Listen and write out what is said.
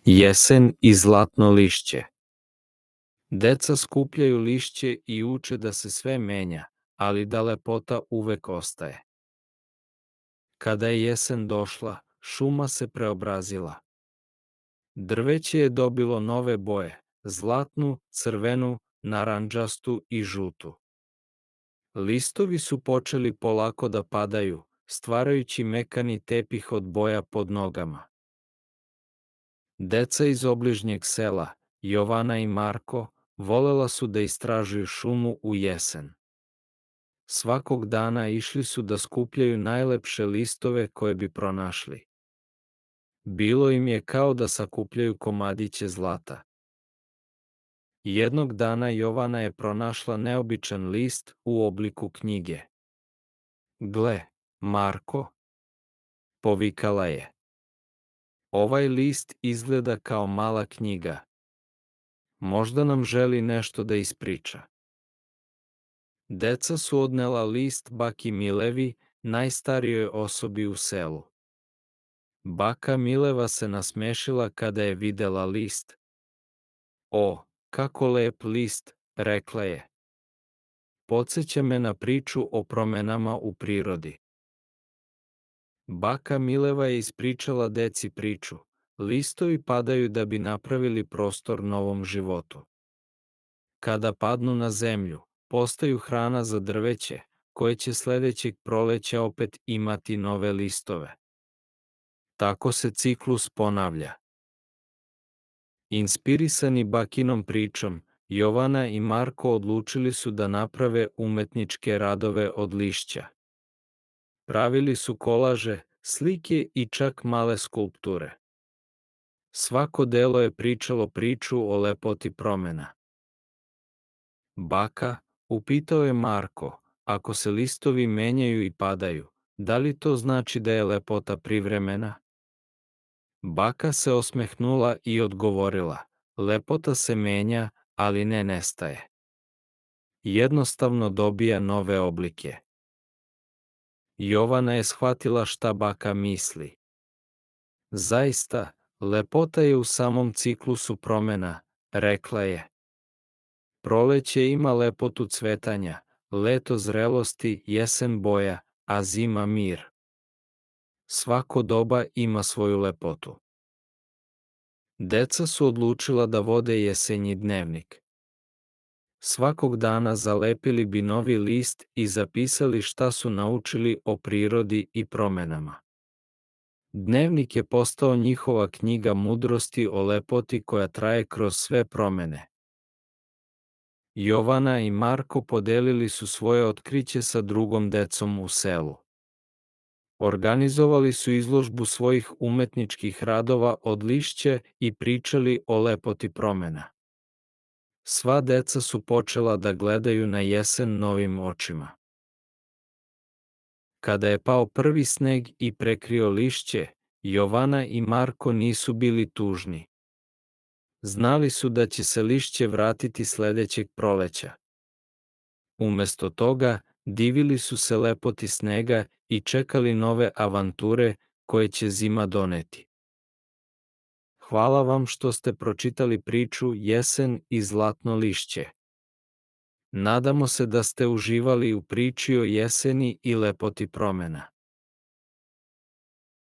Jesen i zlatno lišće. Deca skupljaju lišće i uče da se sve menja, ali da lepota uvek ostaje. Kada je jesen došla, šuma se preobrazila. Drveće je dobilo nove boje, zlatnu, crvenu, narandžastu i žutu. Listovi su počeli polako da padaju, stvarajući mekani tepih od boja pod nogama. Deca iz obližnjeg sela, Jovana i Marko, volela su da istražuju šumu u jesen. Svakog dana išli su da skupljaju najlepše listove koje bi pronašli. Bilo im je kao da sakupljaju komadiće zlata. Jednog dana Jovana je pronašla neobičan list u obliku knjige. Gle, Marko, povikala je. Ovaj list izgleda kao mala knjiga. Možda nam želi nešto da ispriča. Deca su odnela list baki Milevi, najstarijoj osobi u selu. Baka Mileva se nasmešila kada je videla list. O, kako lep list, rekla je. Podseća me na priču o promenama u prirodi. Baka Mileva je ispričala deci priču. Listovi padaju da bi napravili prostor novom životu. Kada padnu na zemlju, postaju hrana za drveće, koje će sledećeg proleća opet imati nove listove. Tako se ciklus ponavlja. Inspirisani bakinom pričom, Jovana i Marko odlučili su da naprave umetničke radove od lišća. Pravili su kolaže, slike i čak male skulpture. Svako delo je pričalo priču o lepoti promena. Baka, upitao je Marko, ako se listovi menjaju i padaju, da li to znači da je lepota privremena? Baka se osmehnula i odgovorila, lepota se menja, ali ne nestaje. Jednostavno dobija nove oblike. Jovana je shvatila šta baka misli. Zaista, lepota je u samom ciklusu promena, rekla je. Proleće ima lepotu cvetanja, leto zrelosti, jesen boja, a zima mir. Svako doba ima svoju lepotu. Deca su odlučila da vode jesenji dnevnik. Svakog dana zalepili bi novi list i zapisali šta su naučili o prirodi i promenama. Dnevnik je postao njihova knjiga mudrosti o lepoti koja traje kroz sve promene. Jovana i Marko podelili su svoje otkriće sa drugom decom u selu. Organizovali su izložbu svojih umetničkih radova od lišća i pričali o lepoti promena. Sva deca su počela da gledaju na jesen novim očima. Kada je pao prvi sneg i prekrio lišće, Jovana i Marko nisu bili tužni. Znali su da će se lišće vratiti sledećeg proleća. Umesto toga, divili su se lepoti snega i čekali nove avanture koje će zima doneti. Hvala vam što ste pročitali priču Jesen i zlatno lišće. Nadamo se da ste uživali u priči o jeseni i lepoti promena.